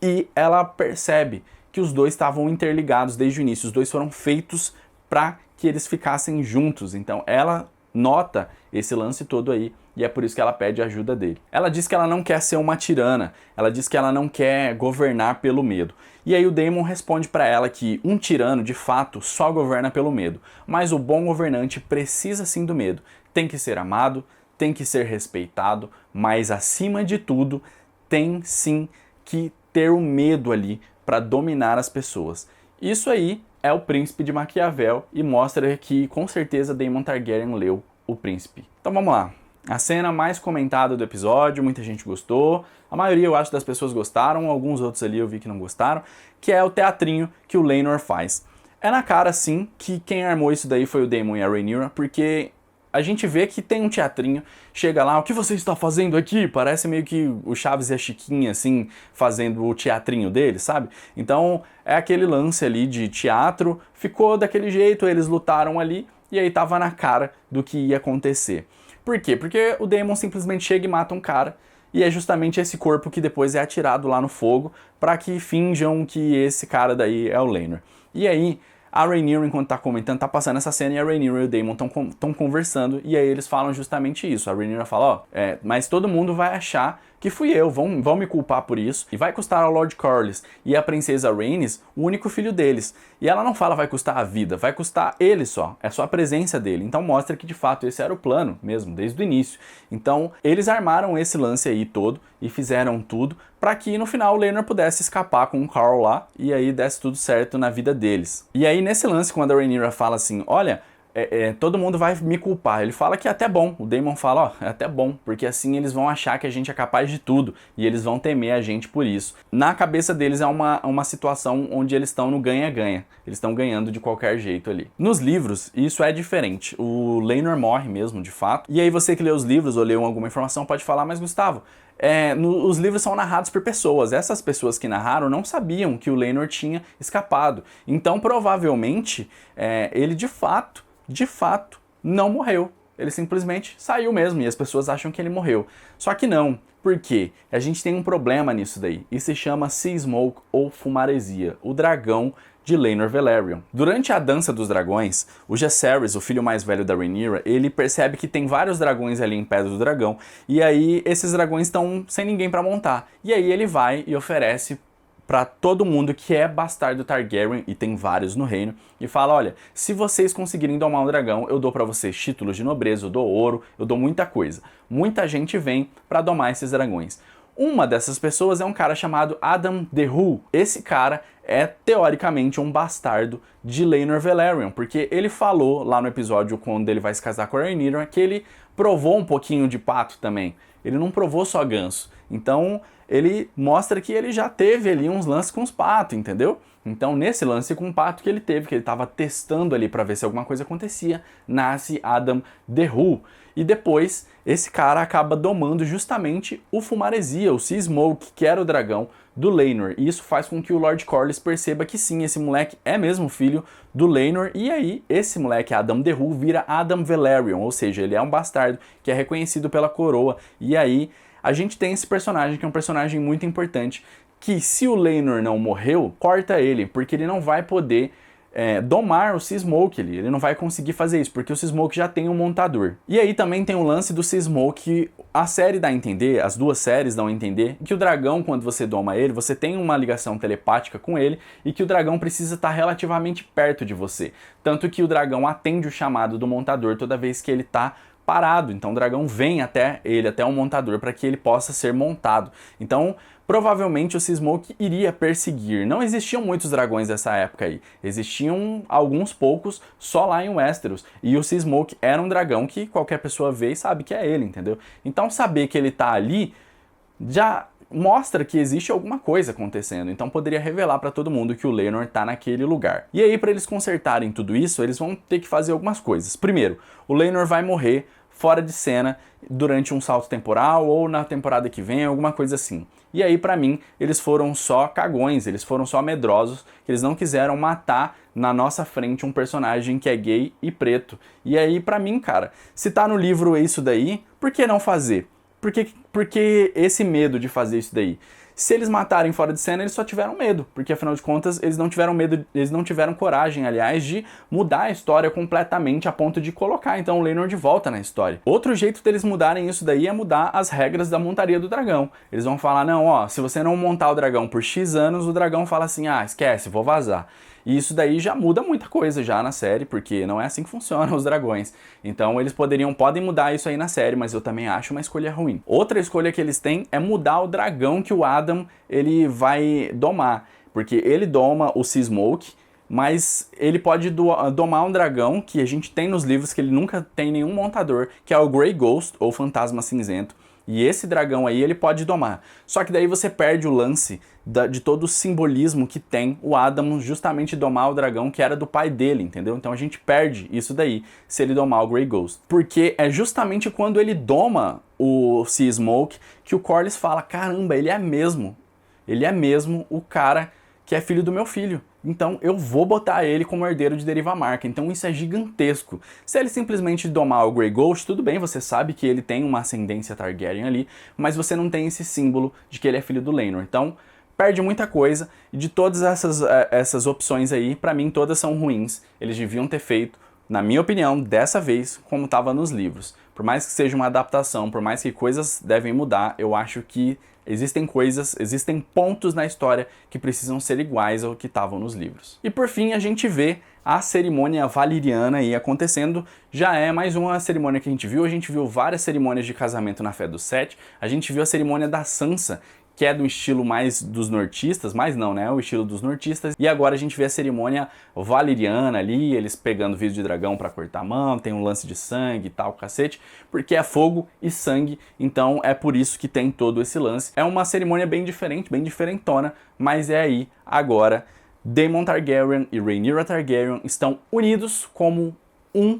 E ela percebe que os dois estavam interligados desde o início, os dois foram feitos para que eles ficassem juntos. Então ela nota esse lance todo aí e é por isso que ela pede a ajuda dele. Ela diz que ela não quer ser uma tirana, ela diz que ela não quer governar pelo medo. E aí o Daemon responde para ela que um tirano de fato só governa pelo medo, mas o bom governante precisa sim do medo. Tem que ser amado, tem que ser respeitado, mas acima de tudo tem sim que ter o medo ali para dominar as pessoas. Isso aí é o Príncipe de Maquiavel e mostra que com certeza Daemon Targaryen leu O Príncipe. Então vamos lá. A cena mais comentada do episódio, muita gente gostou, a maioria eu acho das pessoas gostaram, alguns outros ali eu vi que não gostaram, que é o teatrinho que o Laenor faz. É na cara sim que quem armou isso daí foi o Daemon e a Rhaenyra, porque a gente vê que tem um teatrinho, chega lá, o que você está fazendo aqui? Parece meio que o Chaves e a Chiquinha, assim, fazendo o teatrinho deles, sabe? Então, é aquele lance ali de teatro, ficou daquele jeito, eles lutaram ali, e aí tava na cara do que ia acontecer. Por quê? Porque o Daemon simplesmente chega e mata um cara, e é justamente esse corpo que depois é atirado lá no fogo, para que finjam que esse cara daí é o Laenor. E aí, a Rhaenyra, enquanto tá comentando, tá passando essa cena e a Rhaenyra e o Daemon estão conversando e aí eles falam justamente isso. A Rhaenyra fala, mas todo mundo vai achar que fui eu, vão me culpar por isso e vai custar ao Lord Corlys e a princesa Rhaenys o único filho deles. E ela não fala vai custar a vida, vai custar ele só, é só a presença dele. Então mostra que de fato esse era o plano mesmo, desde o início. Então eles armaram esse lance aí todo e fizeram tudo para que no final o Laenor pudesse escapar com o Carl lá e aí desse tudo certo na vida deles. E aí nesse lance, quando a Rhaenyra fala assim, olha, todo mundo vai me culpar. Ele fala que é até bom. O Daemon fala, é até bom, porque assim eles vão achar que a gente é capaz de tudo e eles vão temer a gente por isso. Na cabeça deles é uma situação onde eles estão no ganha-ganha. Eles estão ganhando de qualquer jeito ali. Nos livros, isso é diferente. O Laenor morre mesmo, de fato. E aí você que lê os livros ou leu alguma informação pode falar, mas Gustavo, os livros são narrados por pessoas. Essas pessoas que narraram não sabiam que o Laenor tinha escapado. Então, provavelmente, ele de fato, não morreu. Ele simplesmente saiu mesmo e as pessoas acham que ele morreu. Só que não. Por quê? A gente tem um problema nisso daí. E se chama Sea Smoke ou Fumaresia, o dragão de Laenor Velaryon. Durante a Dança dos Dragões, o Jaehaerys, o filho mais velho da Rhaenyra, ele percebe que tem vários dragões ali em Pedra do Dragão, e aí esses dragões estão sem ninguém para montar. E aí ele vai e oferece para todo mundo que é bastardo Targaryen, e tem vários no reino, e fala, olha, se vocês conseguirem domar um dragão, eu dou para vocês títulos de nobreza, eu dou ouro, eu dou muita coisa. Muita gente vem para domar esses dragões. Uma dessas pessoas é um cara chamado Adam the Who. Esse cara é, teoricamente, um bastardo de Laenor Velaryon, porque ele falou lá no episódio quando ele vai se casar com a Rhaenyra que ele provou um pouquinho de pato também. Ele não provou só ganso. Então ele mostra que ele já teve ali uns lances com os patos, entendeu? Então nesse lance com o pato que ele teve, que ele estava testando ali para ver se alguma coisa acontecia, nasce Adam the Who. E depois esse cara acaba domando justamente o Fumaresia, o Sea Smoke, que era o dragão do Laenor. E isso faz com que o Lord Corlys perceba que sim, esse moleque é mesmo filho do Laenor. E aí esse moleque, Adam the Who, vira Adam Velaryon, ou seja, ele é um bastardo que é reconhecido pela coroa. E aí a gente tem esse personagem que é um personagem muito importante, que se o Laenor não morreu, corta ele, porque ele não vai poder domar o Sea Smoke, ele não vai conseguir fazer isso, porque o Sea Smoke já tem um montador. E aí também tem o lance do Sea Smoke, a série dá a entender, as duas séries dão a entender, que o dragão, quando você doma ele, você tem uma ligação telepática com ele, e que o dragão precisa estar relativamente perto de você. Tanto que o dragão atende o chamado do montador toda vez que ele está parado, então o dragão vem até ele, até o montador, para que ele possa ser montado. Então, provavelmente o Sea Smoke iria perseguir. Não existiam muitos dragões nessa época aí, existiam alguns poucos só lá em Westeros, e o Sea Smoke era um dragão que qualquer pessoa vê e sabe que é ele, entendeu? Então saber que ele tá ali já mostra que existe alguma coisa acontecendo, então poderia revelar para todo mundo que o Laenor tá naquele lugar. E aí, para eles consertarem tudo isso, eles vão ter que fazer algumas coisas. Primeiro, o Laenor vai morrer fora de cena durante um salto temporal ou na temporada que vem, alguma coisa assim. E aí, pra mim, eles foram só cagões, eles foram só medrosos, que eles não quiseram matar na nossa frente um personagem que é gay e preto. E aí, pra mim, cara, se tá no livro isso daí, por que não fazer? Por que esse medo de fazer isso daí? Se eles matarem fora de cena, eles só tiveram medo, porque afinal de contas eles não tiveram medo, eles não tiveram coragem, aliás, de mudar a história completamente a ponto de colocar então o Laenor de volta na história. Outro jeito deles mudarem isso daí é mudar as regras da montaria do dragão. Eles vão falar, não, ó, se você não montar o dragão por X anos, o dragão fala assim, ah, esquece, vou vazar. E isso daí já muda muita coisa já na série, porque não é assim que funcionam os dragões. Então eles podem mudar isso aí na série, mas eu também acho uma escolha ruim. Outra escolha que eles têm é mudar o dragão que o Adam ele vai domar, porque ele doma o Sea Smoke, mas ele pode domar um dragão que a gente tem nos livros que ele nunca tem nenhum montador, que é o Grey Ghost, ou Fantasma Cinzento. E esse dragão aí ele pode domar. Só que daí você perde o lance de todo o simbolismo que tem o Adam justamente domar o dragão que era do pai dele, entendeu? Então a gente perde isso daí se ele domar o Grey Ghost. Porque é justamente quando ele doma o Sea Smoke que o Corlys fala, caramba, ele é mesmo o cara que é filho do meu filho. Então eu vou botar ele como herdeiro de Deriva Marca. Então isso é gigantesco. Se ele simplesmente domar o Grey Ghost, tudo bem, você sabe que ele tem uma ascendência Targaryen ali, mas você não tem esse símbolo de que ele é filho do Laenor. Então perde muita coisa, e de todas essas opções aí, pra mim todas são ruins. Eles deviam ter feito, na minha opinião, dessa vez, como estava nos livros. Por mais que seja uma adaptação, por mais que coisas devem mudar, eu acho que existem pontos na história que precisam ser iguais ao que estavam nos livros. E por fim, a gente vê a cerimônia valeriana aí acontecendo. Já é mais uma cerimônia que a gente viu várias cerimônias de casamento na Fé dos Sete, a gente viu a cerimônia da Sansa, que é do estilo mais dos nortistas, mas não, né? O estilo dos nortistas. E agora a gente vê a cerimônia valeriana ali, eles pegando vidro de dragão pra cortar a mão, tem um lance de sangue e tal, cacete, porque é fogo e sangue, então é por isso que tem todo esse lance. É uma cerimônia bem diferente, bem diferentona, mas é aí, agora, Daemon Targaryen e Rhaenyra Targaryen estão unidos como um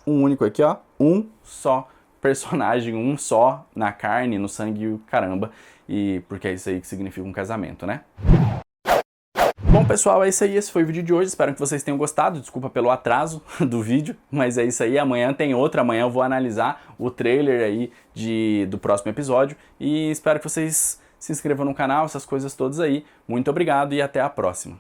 único aqui, ó, um só personagem, um só na carne, no sangue e o caramba. E porque é isso aí que significa um casamento, né? Bom, pessoal, é isso aí. Esse foi o vídeo de hoje. Espero que vocês tenham gostado. Desculpa pelo atraso do vídeo, mas é isso aí. Amanhã tem outro. Amanhã eu vou analisar o trailer aí do próximo episódio. E espero que vocês se inscrevam no canal, essas coisas todas aí. Muito obrigado e até a próxima.